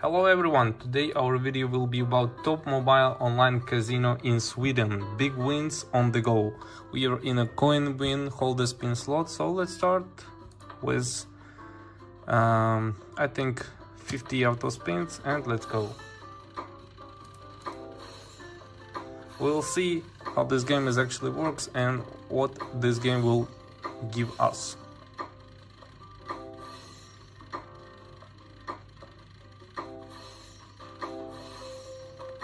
Hello everyone, today our video will be about top mobile online casino in Sweden, big wins on the go. We are in a coin win hold a spin slot, so let's start with I think 50 auto spins and let's go. We'll see how this game is actually works and what this game will give us.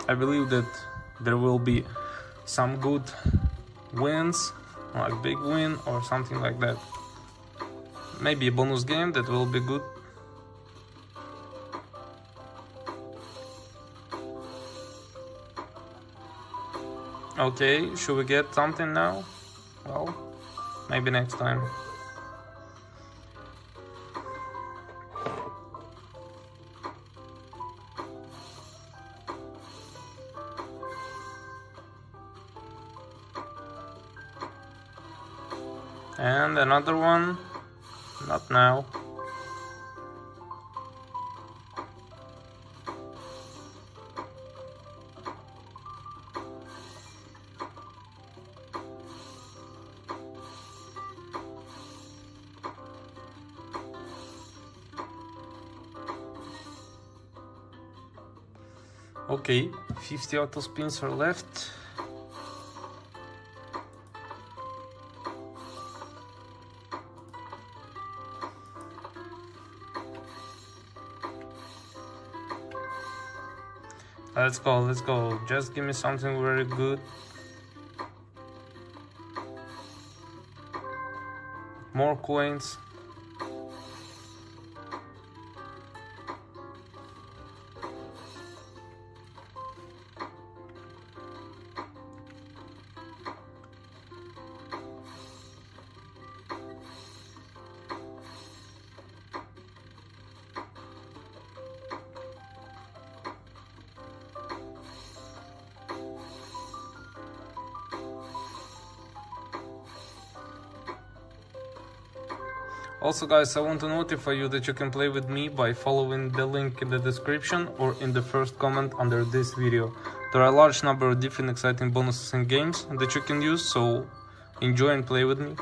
I believe that there will be some good wins, like big win or something like that. Maybe a bonus game that will be good. Okay, should we get something now? Well, maybe next time. And another one, not now. Okay, 50 auto spins are left. Let's go. Just give me something very good. More coins. Also guys, I want to notify you that you can play with me by following the link in the description or in the first comment under this video. There are a large number of different exciting bonuses and games that you can use, so enjoy and play with me.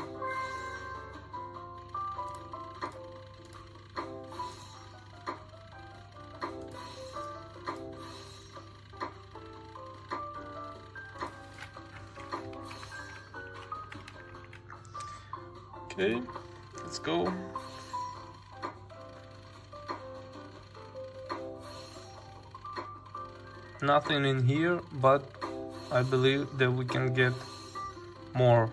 Okay. Let's go. Nothing in here, but I believe that we can get more.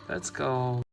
Let's go.